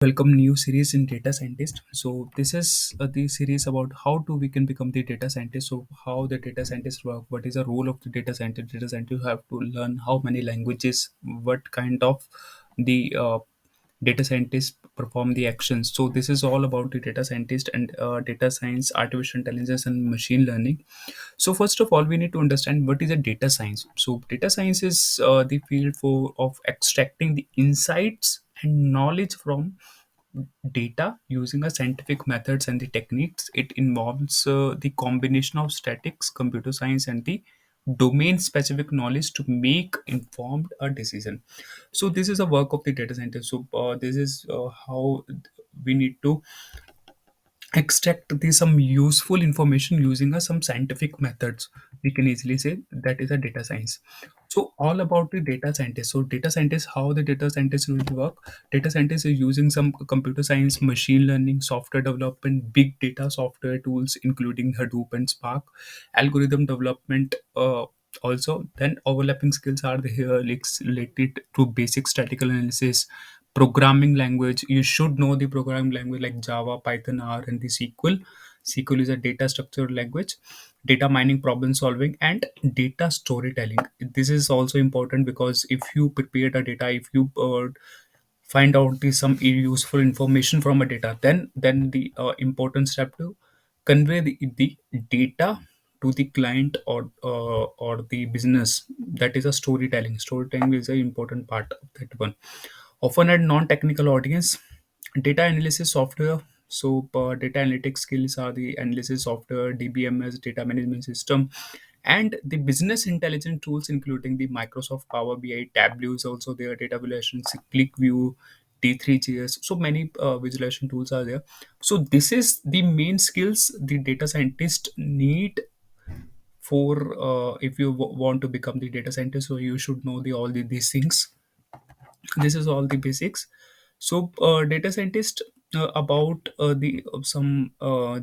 Welcome new series in data scientist. So this is the series about how to we can become the data scientist. So how the data scientist work, what is the role of the data scientist. Data scientist have to learn how many languages, what kind of the data scientists perform the actions. So this is all about the data scientist and data science, artificial intelligence and machine learning. So first of all, we need to understand what is a data science. So data science is the field for of extracting the insights and knowledge from data using a scientific methods and the techniques. It involves the combination of statics, computer science and the domain specific knowledge to make informed a decision. So this is a work of the data scientist. So this is how we need to extract the some useful information using some scientific methods. We can easily say that is a data science. So all about the data scientist. So data scientist, how the data scientist will work. Data scientist is using some computer science, machine learning, software development, big data software tools including Hadoop and Spark, algorithm development. Also then overlapping skills are the here like related to basic statistical analysis, programming language. You should know the programming language like Java, Python, R, and the SQL. SQL is a data structure language, data mining, problem solving, and data storytelling. This is also important because if you prepare the data, if you find out the some useful information from a data, then the important step to convey the data to the client or the business. That is a storytelling. Storytelling is an important part of that one. Often at non-technical audience, data analysis software. So data analytics skills are the analysis software, DBMS, data management system, and the business intelligence tools including the Microsoft Power BI, Tableau is also there, data visualization, ClickView, D3GS. So many visualization tools are there. So this is the main skills the data scientist need for if you want to become the data scientist. So you should know the these things. This is all the basics. So data scientist about the some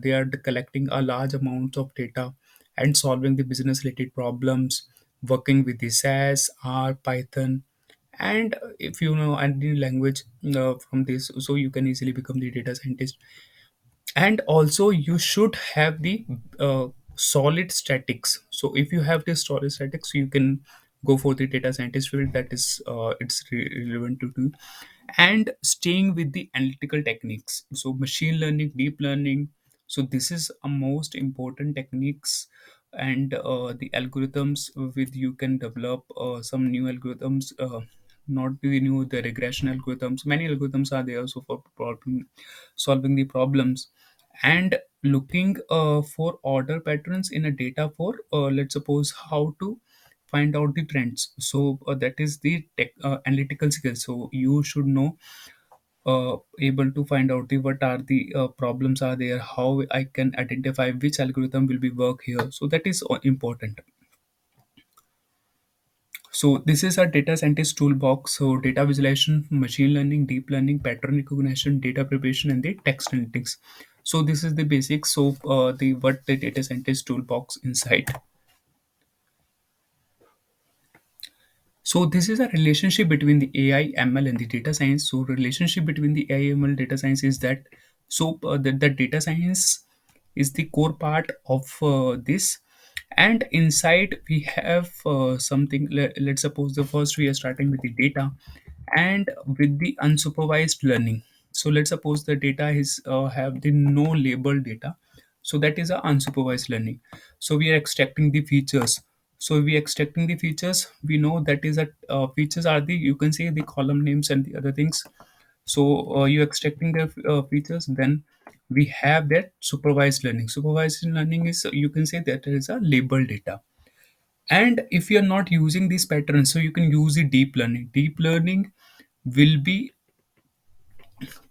they are collecting a large amount of data and solving the business related problems, working with the SAS, R, Python, and if you know any language from this, so you can easily become the data scientist. And also you should have the solid statics. So if you have this solid statics, you can go for the data scientist field. That is relevant to do. And staying with the analytical techniques, so machine learning, deep learning. So this is a most important techniques. And the algorithms with you can develop some new algorithms, not the new the regression algorithms. Many algorithms are there so for problem solving the problems. And looking for order patterns in a data for let's suppose how to find out the trends. So that is the analytical skills. So you should know able to find out the what are the problems are there, how I can identify which algorithm will be work here. So that is important. So this is our data scientist toolbox. So data visualization, machine learning, deep learning, pattern recognition, data preparation, and the text analytics. So this is the basics. So the what the data scientist toolbox inside. So this is a relationship between the AI, ML, and the data science. So relationship between the AI, ML, data science is that the data science is the core part of this. And inside we have something. Let's suppose the first we are starting with the data, and with the unsupervised learning. So let's suppose the data is have the no label data. So that is a unsupervised learning. So we are extracting the features. So we extracting the features, we know that is that features are the, you can say, the column names and the other things. So you extracting the features, then we have that supervised learning. Supervised learning is, you can say, that is a label data. And if you're not using these patterns, so you can use the deep learning. Deep learning will be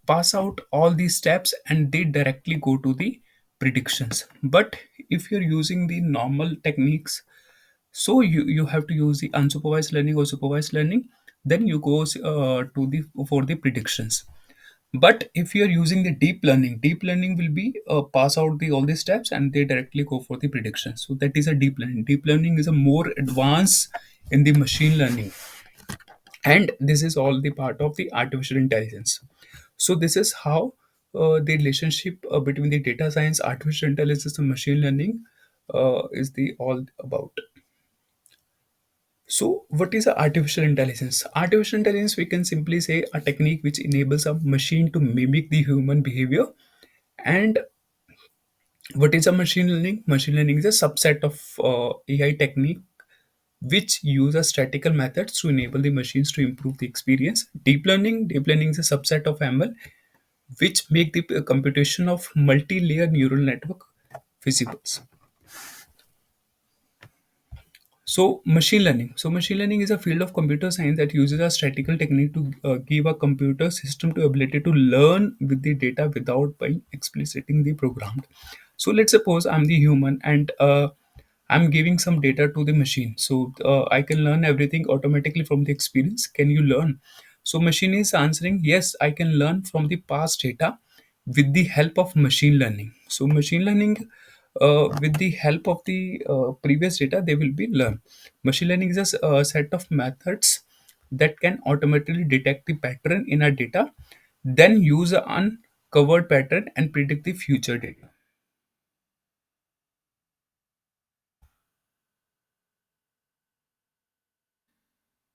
pass out all these steps and they directly go to the predictions. But if you're using the normal techniques, so you have to use the unsupervised learning or supervised learning, then you go to the for the predictions. But if you're using the deep learning will be pass out the all the steps and they directly go for the predictions. So that is a deep learning. Deep learning is a more advanced in the machine learning, and this is all the part of the artificial intelligence. So this is how the relationship between the data science, artificial intelligence, and machine learning is the all about. So, what is a artificial intelligence? Artificial intelligence, we can simply say, a technique which enables a machine to mimic the human behavior. And what is a machine learning? Machine learning is a subset of AI technique which uses statistical methods to enable the machines to improve the experience. Deep learning is a subset of ML which make the computation of multi-layer neural network feasible. So machine learning. So machine learning is a field of computer science that uses a statistical technique to give a computer system the ability to learn with the data without being explicitly the programmed. So let's suppose I'm the human and I'm giving some data to the machine. So I can learn everything automatically from the experience. Can you learn? So machine is answering yes. I can learn from the past data with the help of machine learning. So machine learning with the help of the previous data they will be learned. Machine learning is a set of methods that can automatically detect the pattern in our data, then use an uncovered pattern and predict the future data.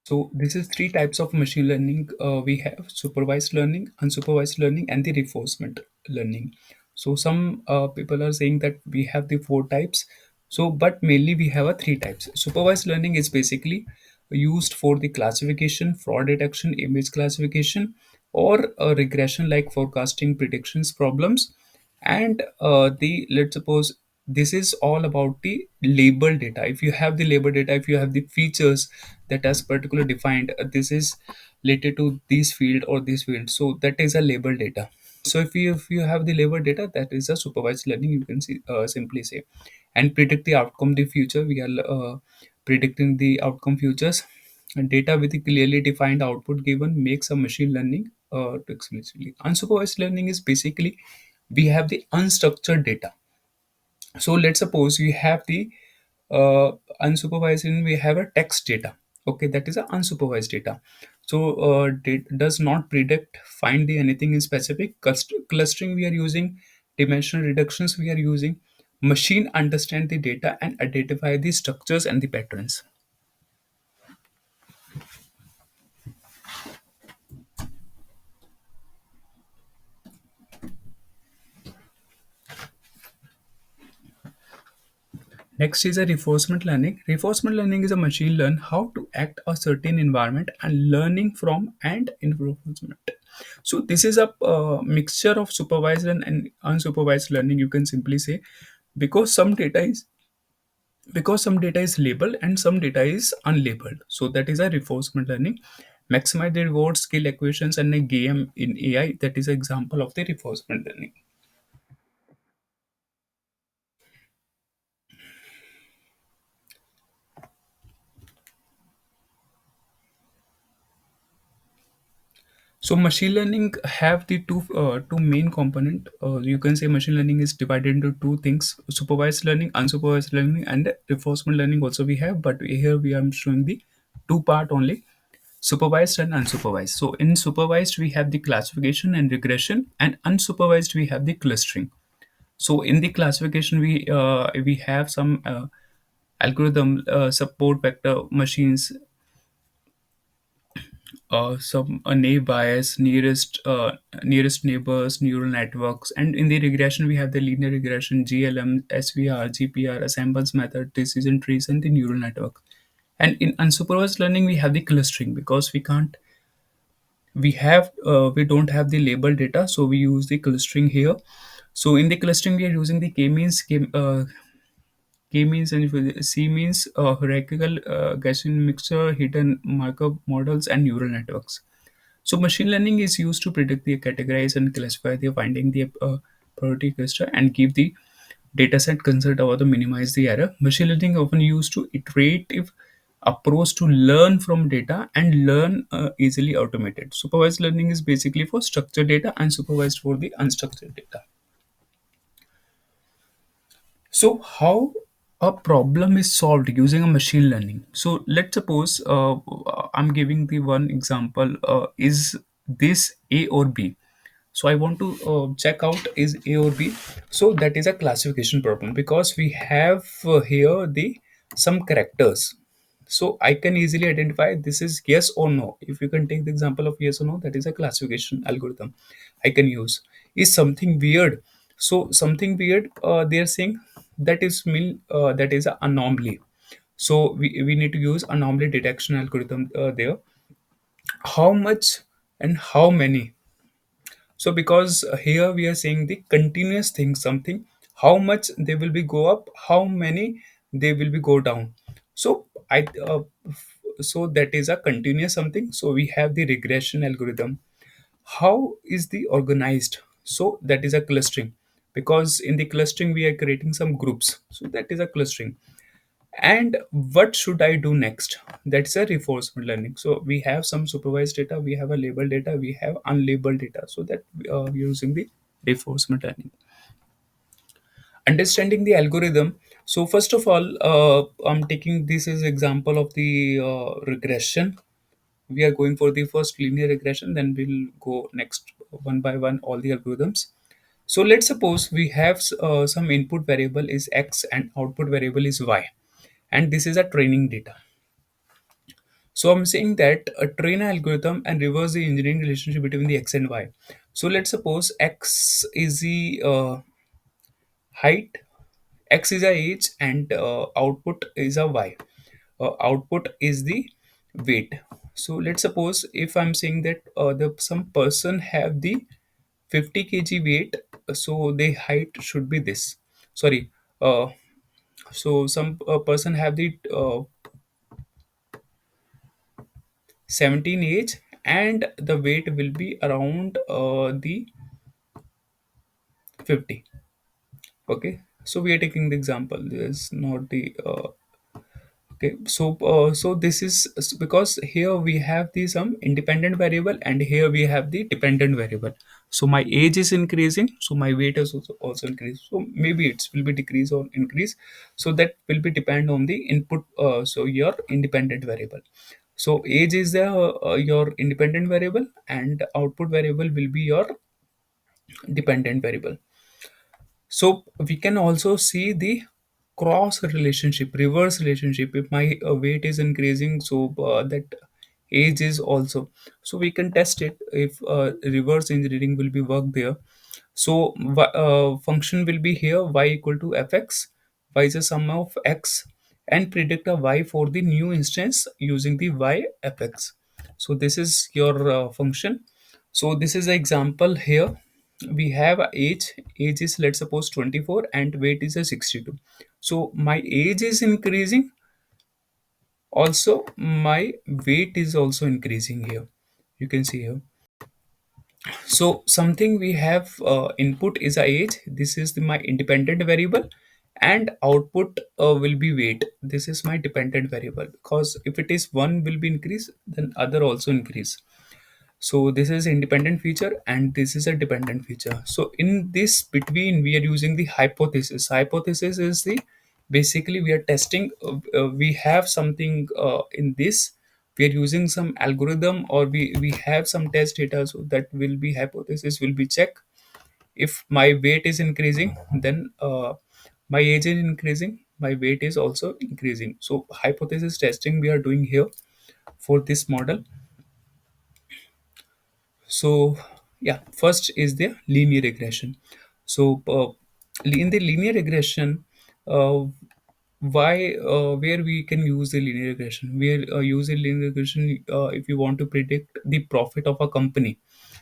So this is three types of machine learning we have: supervised learning, unsupervised learning, and the reinforcement learning. So some people are saying that we have the four types. So but mainly we have a three types. Supervised learning is basically used for the classification, fraud detection, image classification, or regression like forecasting predictions problems. And the let's suppose this is all about the label data. If you have the label data, if you have the features that as particularly defined, this is related to this field or this field, so that is a label data. So if you have the label data, that is a supervised learning, you can see simply say. And predict the outcome, the future, we are predicting the outcome futures. And data with a clearly defined output given makes a machine learning to explicitly. Unsupervised learning is basically we have the unstructured data. So let's suppose we have the uh, unsupervised and we have a text data. Okay, that is a unsupervised data. So does not predict find the anything in specific. Clustering we are using, dimensional reductions we are using. Machine understand the data and identify the structures and the patterns. Next is a reinforcement learning. Reinforcement learning is a machine learn how to act a certain environment and learning from and reinforcement. So this is a mixture of supervised and unsupervised learning. You can simply say because some data is labeled and some data is unlabeled. So that is a reinforcement learning. Maximize the reward skill equations and a game in AI. That is an example of the reinforcement learning. So machine learning have the two main component. You can say machine learning is divided into two things: supervised learning, unsupervised learning, and reinforcement learning. Also we have, but here we are showing the two part only: supervised and unsupervised. So in supervised we have the classification and regression, and unsupervised we have the clustering. So in the classification we have some algorithm support vector machines, some naive bias, nearest neighbors, neural networks, and in the regression we have the linear regression, GLM, SVR, GPR, assembles method, decision trees, and the neural network. And in unsupervised learning we have the clustering because we don't have the label data, so we use the clustering here. So in the clustering we are using the K means and C means hierarchical Gaussian mixture, hidden Markov models, and neural networks. So machine learning is used to predict the categorize and classify the finding the priority cluster and give the dataset consult over to minimize the error. Machine learning often used to iterative approach to learn from data and learn easily automated. Supervised learning is basically for structured data and supervised for the unstructured data. So how a problem is solved using a machine learning. So let's suppose I'm giving the one example, is this A or B? So I want to check out is A or B. So that is a classification problem because we have here the some characters. So I can easily identify this is yes or no. If you can take the example of yes or no, that is a classification algorithm I can use. Is something weird? So something weird, they are saying that is mean that is an anomaly. So we need to use anomaly detection algorithm there. How much and how many? So because here we are saying the continuous thing, something, how much they will be go up, how many they will be go down. So so that is a continuous something. So we have the regression algorithm. How is the organized? So that is a clustering, because in the clustering we are creating some groups. So that is a clustering. And what should I do next? That's a reinforcement learning. So we have some supervised data, we have a labeled data, we have unlabeled data. So that we're using the reinforcement learning. Understanding the algorithm. So first of all, I'm taking this as example of the regression. We are going for the first linear regression, then we'll go next one by one all the algorithms. So let's suppose we have some input variable is x and output variable is y, and this is a training data. So I'm saying that a train algorithm and reverse the engineering relationship between the x and y. So let's suppose x is the height, x is a age, and output is a y. Output is the weight. So let's suppose if I'm saying that some person have the 50 kg weight, so the height should be this. Sorry. So some person have the 17 age, and the weight will be around the 50. Okay, so we are taking the example, this is not the okay. So this is because here we have the some independent variable and here we have the dependent variable. So my age is increasing, so my weight is also increased. So maybe it will be decrease or increase. So that will be depend on the input, so your independent variable. So age is the your independent variable, and output variable will be your dependent variable. So we can also see the cross relationship, reverse relationship. If my weight is increasing, so that age is also. So we can test it if reverse engineering will be work there. So function will be here y equal to fx, y is a sum of x, and predict a y for the new instance using the y fx. So this is your function. So this is the example here. We have a age is, let's suppose, 24, and weight is a 62. So my age is increasing, also my weight is also increasing here. You can see here. So something we have input is a age. This is my independent variable, and output will be weight. This is my dependent variable, because if it is one will be increase, then other also increase. So this is independent feature and this is a dependent feature. So in this between we are using the hypothesis. Hypothesis is the basically we are testing, we have something in this, we are using some algorithm, or we have some test data. So that will be hypothesis will be check. If my weight is increasing, then my age is increasing, my weight is also increasing. So hypothesis testing we are doing here for this model. So yeah, first is the linear regression. So in the linear regression, why where we can use the linear regression? We use a linear regression if you want to predict the profit of a company.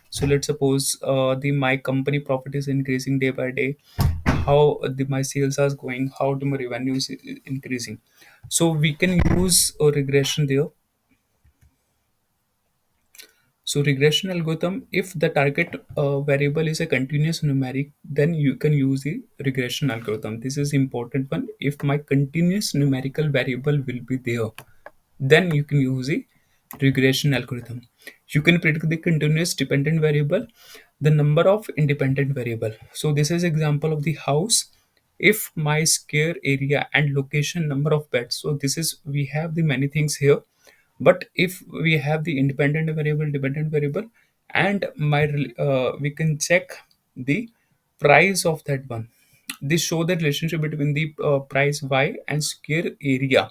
So let's suppose the my company profit is increasing day by day. How my sales are going? How the my revenue is increasing? So we can use a regression there. So regression algorithm, if the target variable is a continuous numeric, then you can use the regression algorithm. This is important one. If my continuous numerical variable will be there, then you can use the regression algorithm. You can predict the continuous dependent variable, the number of independent variable. So this is example of the house. If my square area and location, number of beds. So this is we have the many things here. But if we have the independent variable, dependent variable, and we can check the price of that one. This show the relationship between the price y and square area,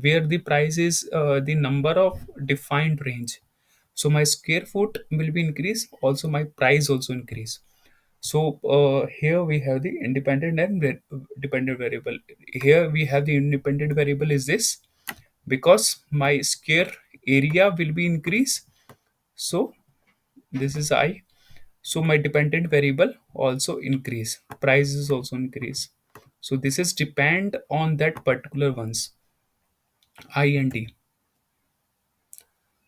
where the price is the number of defined range. So my square foot will be increased, also my price also increase. So here we have the independent and dependent variable. Here we have the independent variable is this, because my square area will be increased. So this is I. So my dependent variable also increase. Price is also increase. So this is depend on that particular ones, I and D.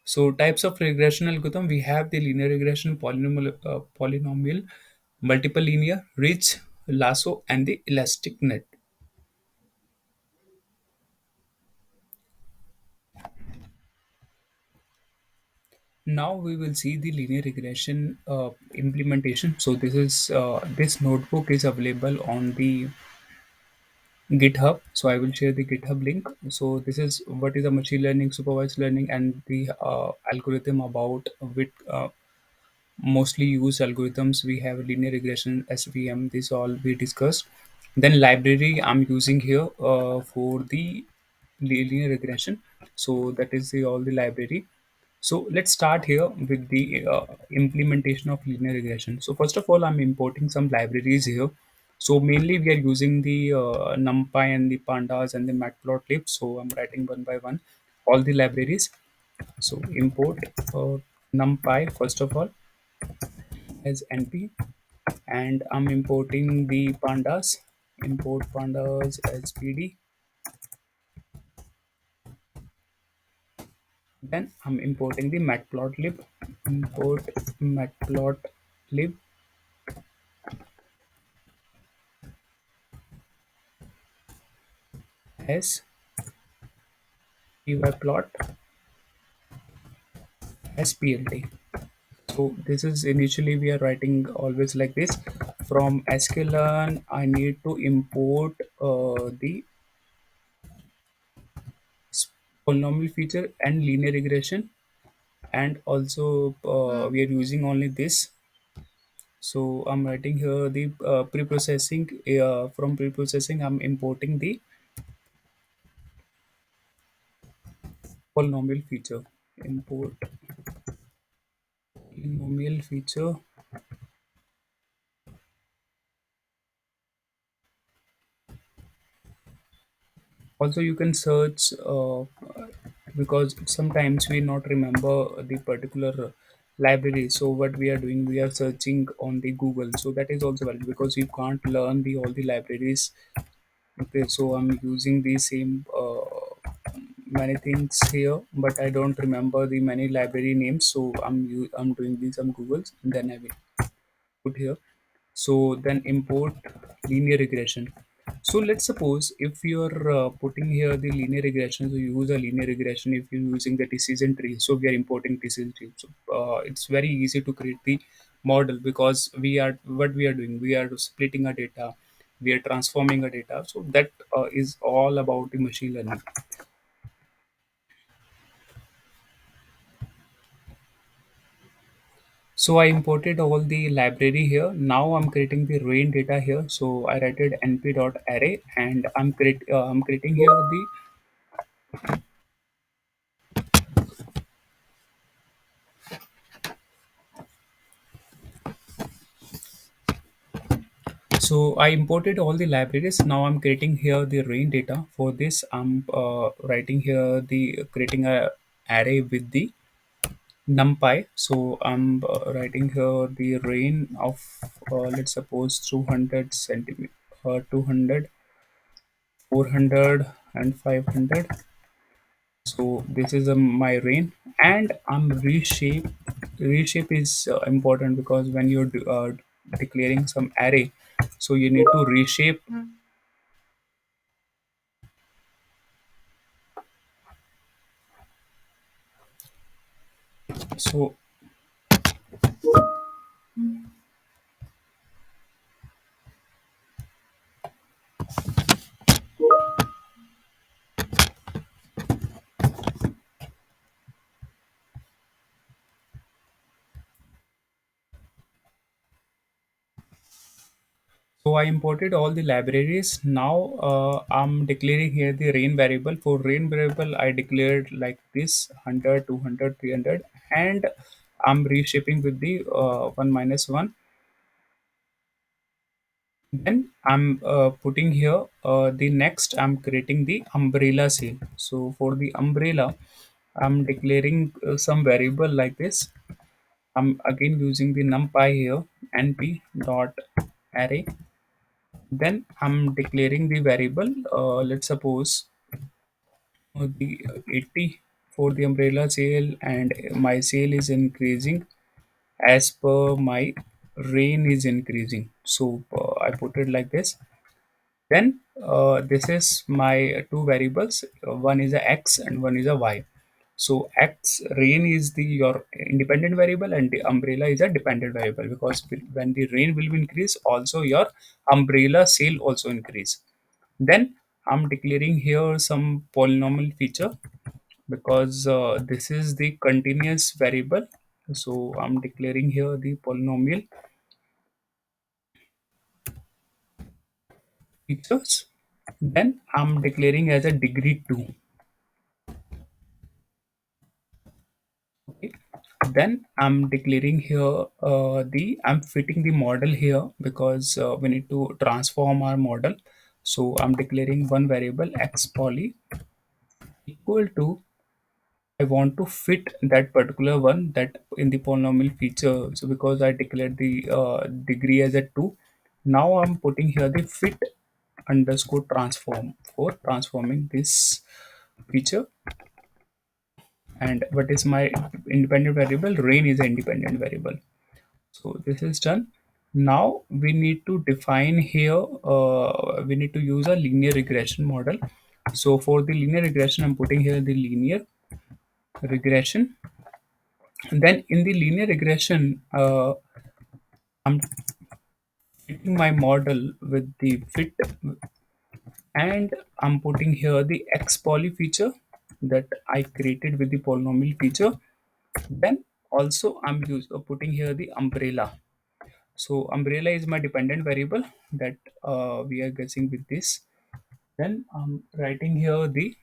So types of regression algorithm, we have the linear regression, polynomial, multiple linear, ridge, lasso, and the elastic net. Now we will see the linear regression implementation. So this notebook is available on the GitHub. So I will share the GitHub link. So this is what is a machine learning, supervised learning, and the algorithm about with mostly used algorithms. We have linear regression, SVM. This all we discussed. Then library I'm using here for the linear regression. So that is the all the library. So let's start here with the implementation of linear regression. So first of all, I'm importing some libraries here. So mainly we are using the NumPy and the pandas and the matplotlib. So I'm writing one by one all the libraries. So import NumPy first of all as NP, and I'm importing the pandas. Import pandas as PD. Then I'm importing the matplotlib. Import matplotlib as pyplot as plt. So this is initially we are writing always like this. From sklearn, I need to import the polynomial feature and linear regression, and also we are using only this. So I'm writing here the pre-processing. From pre-processing, I'm importing the polynomial feature. Import polynomial feature. Also you can search because sometimes we not remember the particular library. So what we are doing, we are searching on the Google. So that is also valid because you can't learn the all the libraries. Okay, so I'm using the same many things here, but I don't remember the many library names. So I'm doing these some Googles, and then I will put here. So then import linear regression. So let's suppose if you're putting here the linear regression, so you use a linear regression if you're using the decision tree. So we are importing decision tree. So it's very easy to create the model, because we are what we are doing, we are splitting a data, we are transforming a data. So that is all about the machine learning. So I imported all the library here. Now I'm creating the rain data here. So I write it np.array, and I'm creating here the. So I imported all the libraries. Now I'm creating here the rain data. For this, I'm writing here the creating a array with the numpy. So I'm writing here the rain of let's suppose 200 centimeter, 200, 400, and 500. So this is my rain, and I'm reshape is important, because when you're declaring some array, so you need to reshape. So So I imported all the libraries. Now I'm declaring here the rain variable. For rain variable I declared like this: 100, 200, 300, and I'm reshaping with the 1 minus 1. Then I'm putting here the next, I'm creating the umbrella sale. So for the umbrella, I'm declaring some variable like this. I'm again using the numpy here, np dot array. Then I'm declaring the variable. Let's suppose the 80 for the umbrella sale, and my sale is increasing as per my rain is increasing. So I put it like this. Then this is my two variables. One is a x and one is a y. So x rain is the your independent variable, and the umbrella is a dependent variable, because when the rain will be increase, also your umbrella sale also increase. Then I'm declaring here some polynomial feature, because this is the continuous variable. So I'm declaring here the polynomial features. Then I'm declaring as a degree 2. Okay. Then I'm declaring here the I'm fitting the model here, because we need to transform our model. So I'm declaring one variable x poly equal to, I want to fit that particular one that in the polynomial feature. So because I declared the degree as a 2, now I'm putting here the fit underscore transform for transforming this feature. And what is my independent variable? Rain is an independent variable. So this is done. Now we need to define here, we need to use a linear regression model. So for the linear regression, I'm putting here the linear regression. And then in the linear regression, I'm fitting my model with the fit, and I'm putting here the x poly feature that I created with the polynomial feature. Then also I'm putting here the umbrella. So umbrella is my dependent variable that we are guessing with this. Then I'm writing here the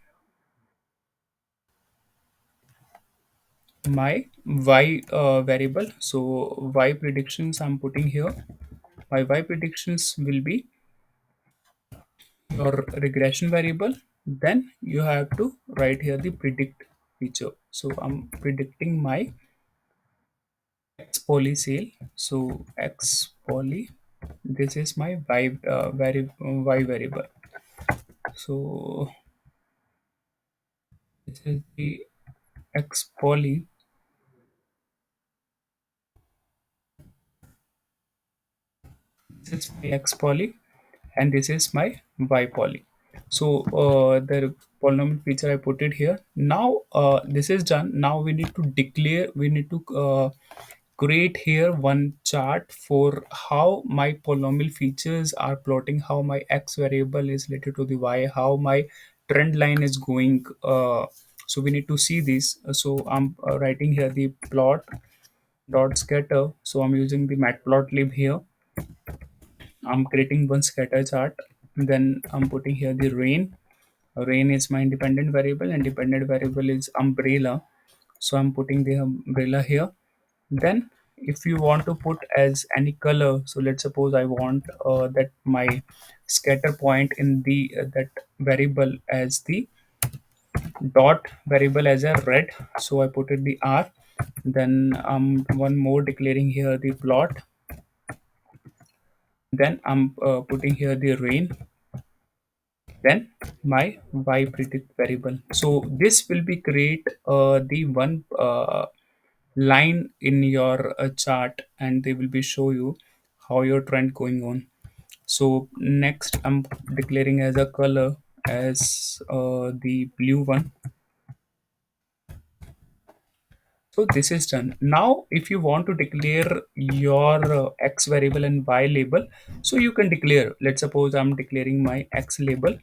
my y variable. So y predictions I'm putting here. My y predictions will be your regression variable. Then you have to write here the predict feature. So I'm predicting my x poly sale. So x poly, this is my y variable. So this is the x poly. This is my x poly, and this is my y poly. So the polynomial feature I put it here. Now this is done. Now we need to declare, we need to create here one chart for how my polynomial features are plotting, how my x variable is related to the y, how my trend line is going. So we need to see this. So I'm writing here the plot dot scatter. So I'm using the matplotlib here. I'm creating one scatter chart. Then I'm putting here the rain. Rain is my independent variable, and dependent variable is umbrella. So I'm putting the umbrella here. Then if you want to put as any color, so let's suppose I want that my scatter point in the that variable as the dot variable as a red. So I put it the R. Then one more declaring here the plot. Then I'm putting here the rain, then my y predict variable. So this will be create the one line in your chart, and they will be show you how your trend going on. So next I'm declaring as a color as the blue one. So this is done. Now, if you want to declare your x variable and y label, so you can declare. Let's suppose I'm declaring my x label.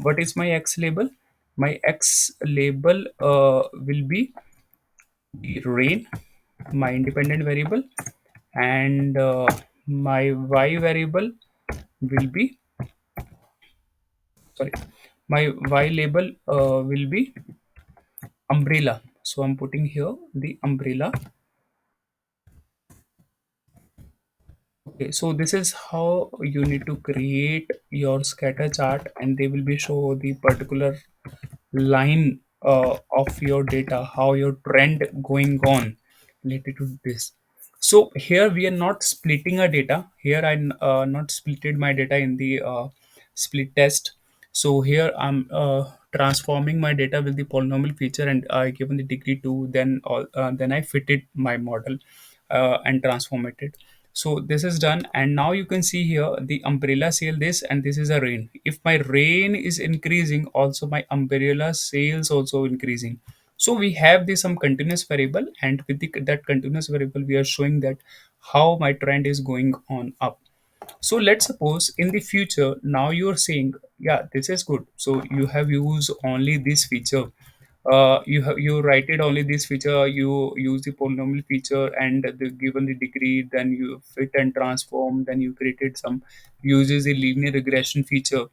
What is my x label? My x label will be the rain, my independent variable, and my y variable. will be, sorry, my y label will be umbrella. So I'm putting here the umbrella. Okay, so this is how you need to create your scatter chart, and they will be show the particular line of your data, how your trend going on related to this. So here we are not splitting a data. Here I not splitted my data in the split test. So here I'm transforming my data with the polynomial feature, and I given the degree to, then I fitted my model and transform it. So this is done, and now you can see here the umbrella sale this, and this is a rain. If my rain is increasing, also my umbrella sales also increasing. So we have this some continuous variable, and with that continuous variable we are showing that how my trend is going on up. So let's suppose in the future, now you're saying, yeah, this is good. So you have used only this feature. You write it only this feature. You use the polynomial feature and the given the degree. Then you fit and transform. Then you created some uses the linear regression feature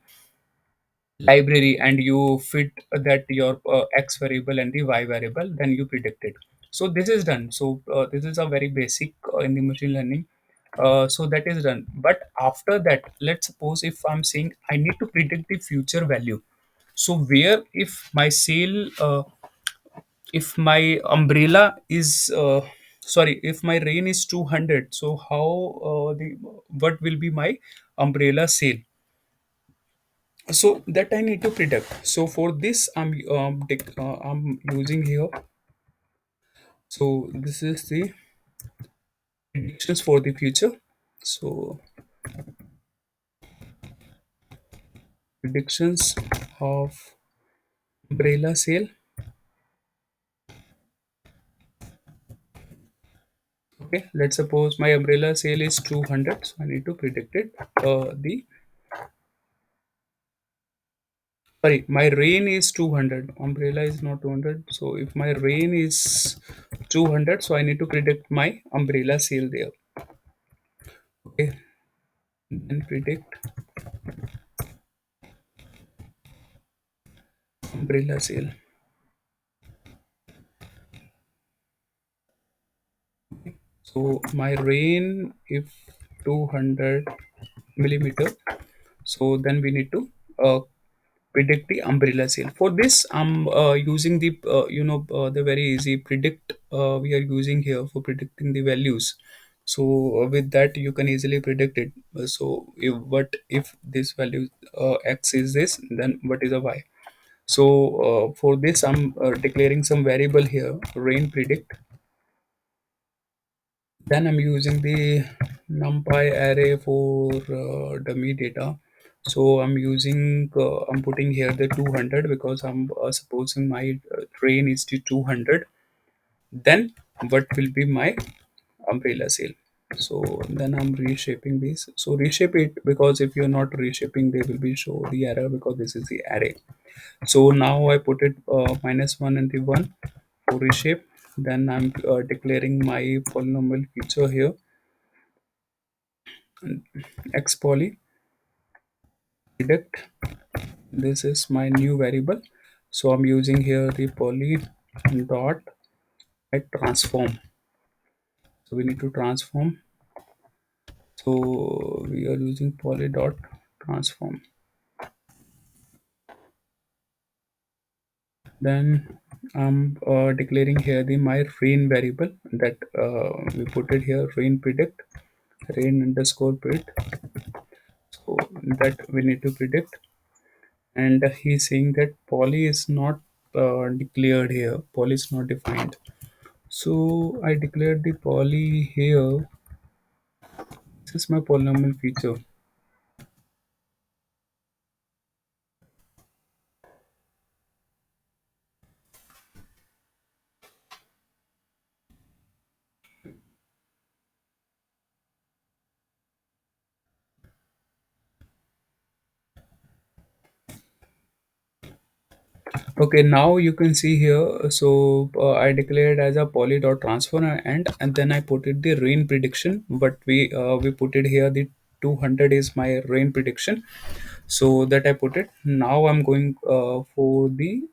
library, and you fit that your x variable and the y variable. Then you predict it. So this is done. So this is a very basic in the machine learning. So that is done. But after that, let's suppose if I'm saying I need to predict the future value. So where if my sale if my umbrella is sorry, if my rain is 200, so how the what will be my umbrella sale? So that I need to predict. So for this I'm using here. So this is the predictions for the future. So predictions of umbrella sale. Okay, let's suppose my umbrella sale is 200, so I need to predict it. The Sorry, my rain is 200. Umbrella is not 200. So if my rain is 200, so I need to predict my umbrella sale there. Okay, then predict umbrella sale. So my rain, if 200 millimeter, so then we need to predict the umbrella sale. For this I'm using the the very easy predict we are using here for predicting the values. So with that you can easily predict it. So if this value x is this, then what is a y? So for this I'm declaring some variable here, rain predict. Then I'm using the numpy array for dummy data. So I'm putting here the 200 because I'm supposing my train is to 200. Then what will be my umbrella sale? So then I'm reshaping this. So reshape it, because if you're not reshaping, they will be show the error because this is the array. So now I put it -1 and the 1 for reshape. Then I'm declaring my polynomial feature here, x poly predict. This is my new variable. So I'm using here the poly dot at transform. So we need to transform. So we are using poly dot transform. Then I'm declaring here the my rain variable that we put it here, rain predict, rain underscore predict. So that we need to predict. And he's saying that poly is not declared here, poly is not defined. So I declared the poly here. This is my polynomial feature. Okay, now you can see here. So I declared as a poly dot transform, and then I put it the rain prediction, but we put it here the 200 is my rain prediction. So that I put it. Now I'm going for the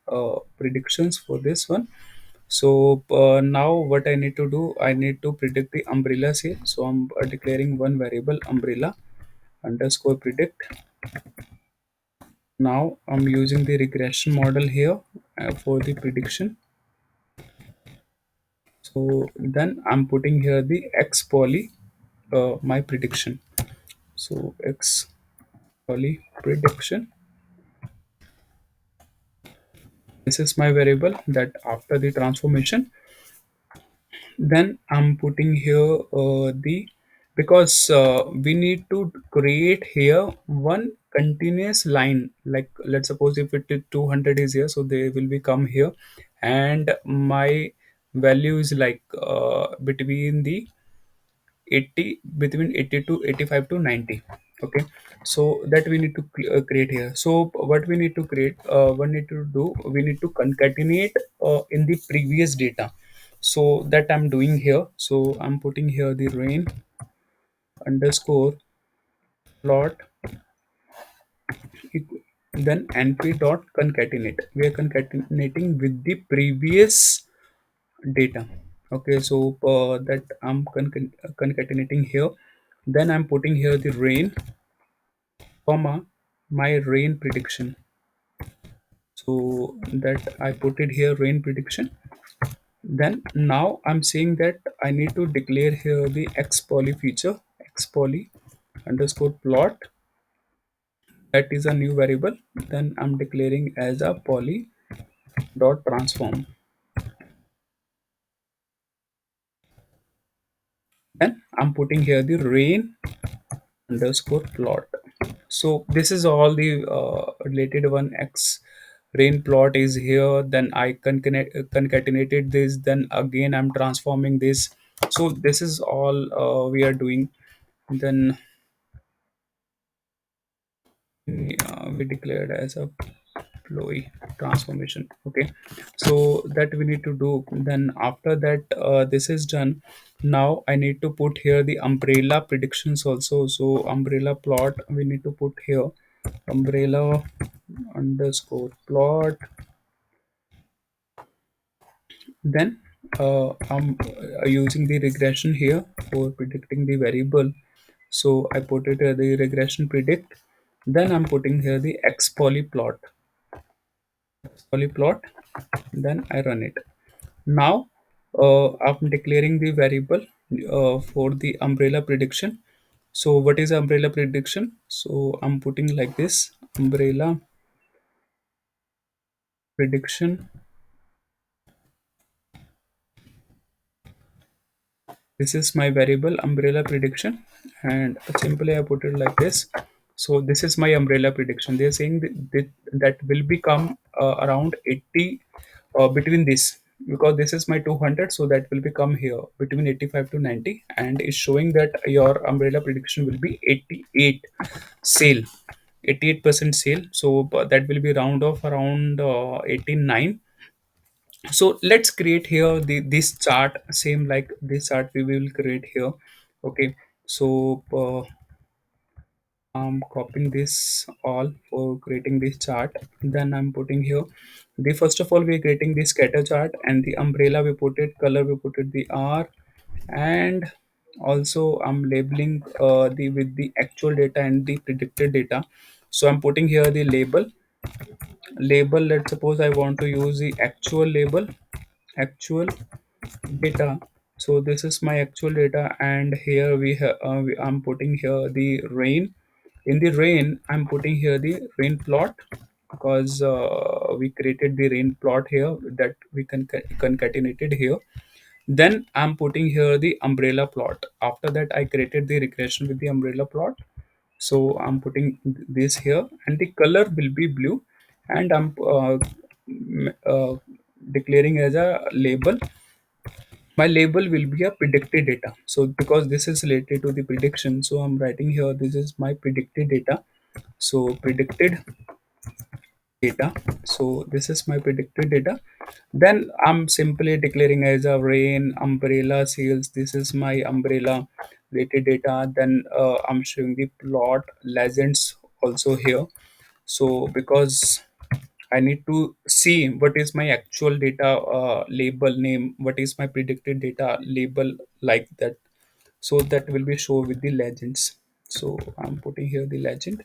predictions for this one. So now what I need to do, I need to predict the umbrella sale. So I'm declaring one variable umbrella underscore predict. Now I'm using the regression model here for the prediction. So then I'm putting here the x poly my prediction. So x poly prediction. This is my variable that after the transformation. Then I'm putting here the, because we need to create here one continuous line. Like let's suppose if it is 200 is here, so they will be come here, and my value is like between the 80, between 80 to 85 to 90. Okay, so that we need to create here. So what we need to create, we need to do, we need to concatenate in the previous data. So that I'm doing here. So I'm putting here the rain underscore plot equ- then np dot concatenate. We are concatenating with the previous data. Okay, so that I'm concatenating here. Then I'm putting here the rain comma my rain prediction. So that I put it here rain prediction. Then now I'm saying that I need to declare here the x poly feature, x poly underscore plot. That is a new variable. Then I'm declaring as a poly dot transform. Then I'm putting here the rain underscore plot. So this is all the related one. X rain plot is here. Then I concatenated this. Then again I'm transforming this. So this is all we are doing. Then we declared as a ploy transformation. Okay, so that we need to do. Then after that this is done. Now I need to put here the umbrella predictions also. So umbrella plot we need to put here umbrella underscore plot. Then I'm using the regression here for predicting the variable. So I put it the regression predict. Then I'm putting here the x poly plot, polyplot. Then I run it. Now I'm declaring the variable for the umbrella prediction. So what is umbrella prediction? So I'm putting like this umbrella prediction. This is my variable umbrella prediction, and simply I put it like this. So this is my umbrella prediction. They are saying that will become around 80 between this, because this is my 200, so that will become here between 85 to 90, and is showing that your umbrella prediction will be 88 sale, 88% sale. So that will be round off around 89. So let's create here this chart, same like this chart we will create here. Okay, so I'm copying this all for creating this chart. Then I'm putting here the, first of all we're creating the scatter chart, and the umbrella we put it, color we put it the R. And also I'm labeling the with the actual data and the predicted data. So I'm putting here the label. Let's suppose I want to use the actual label, actual data. So this is my actual data, and here we have I'm putting here the rain. In the rain I'm putting here the rain plot, because we created the rain plot here that we can concatenated here. Then I'm putting here the umbrella plot. After that I created the regression with the umbrella plot. So I'm putting this here, and the color will be blue. And I'm declaring as a label, my label will be a predicted data. So because this is related to the prediction, so I'm writing here this is my predicted data. So predicted data. So this is my predicted data. Then I'm simply declaring as a rain umbrella sales. This is my umbrella. related data. Then I'm showing the plot legends also here. So because I need to see what is my actual data label name, what is my predicted data label, like that. So that will be shown with the legends. So I'm putting here the legend,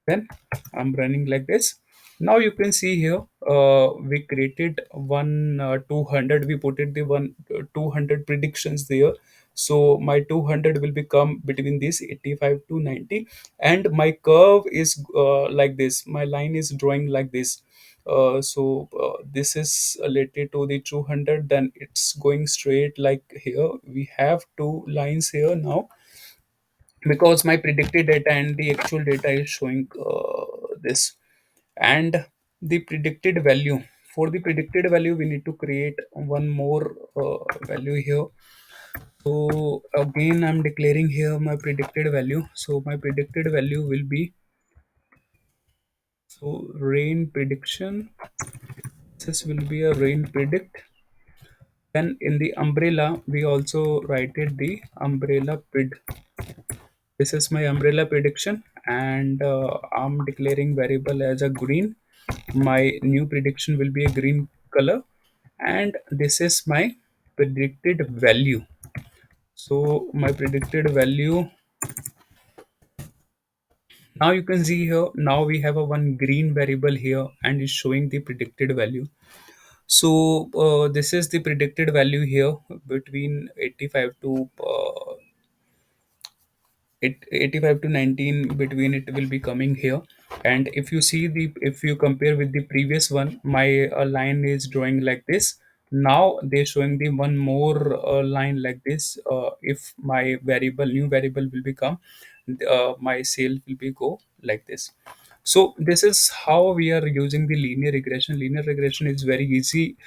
then I'm running like this. Now you can see here, we created one 200, we put it the one 200 predictions there. So my 200 will become between this 85 to 90, and my curve is like this, my line is drawing like this. This is related to the 200, then it's going straight like here. We have two lines here now, because my predicted data and the actual data is showing this. And the predicted value, for the predicted value we need to create one more value here. So again I'm declaring here my predicted value. So my predicted value will be, so rain prediction, this will be a rain predict. Then in the umbrella we also write it the umbrella pred. This is my umbrella prediction, and I'm declaring variable as a green. My new prediction will be a green color, and this is my predicted value. So my predicted value, now you can see here, now we have a one green variable here and is showing the predicted value. So this is the predicted value here between 85 to 85 to 19, between it will be coming here. And if you see the, if you compare with the previous one, my line is drawing like this. Now they're showing the one more line like this. If my variable, new variable will become, my sale will be go like this. So this is how we are using the linear regression. Linear regression is very easy,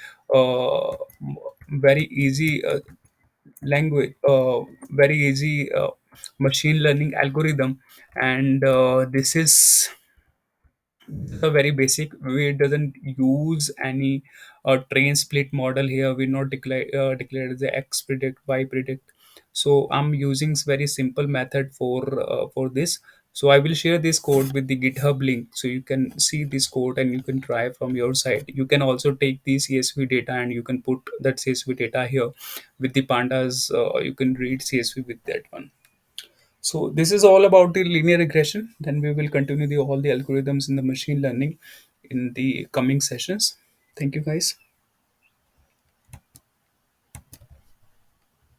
very easy language, very easy machine learning algorithm. And this is a very basic, we doesn't use any train split model here. We not declare the x predict, y predict. So I'm using very simple method for this. So I will share this code with the GitHub link, so you can see this code and you can try from your side. You can also take the CSV data and you can put that CSV data here with the pandas. You can read CSV with that one. So this is all about the linear regression. Then we will continue all the algorithms in the machine learning in the coming sessions. Thank you, guys.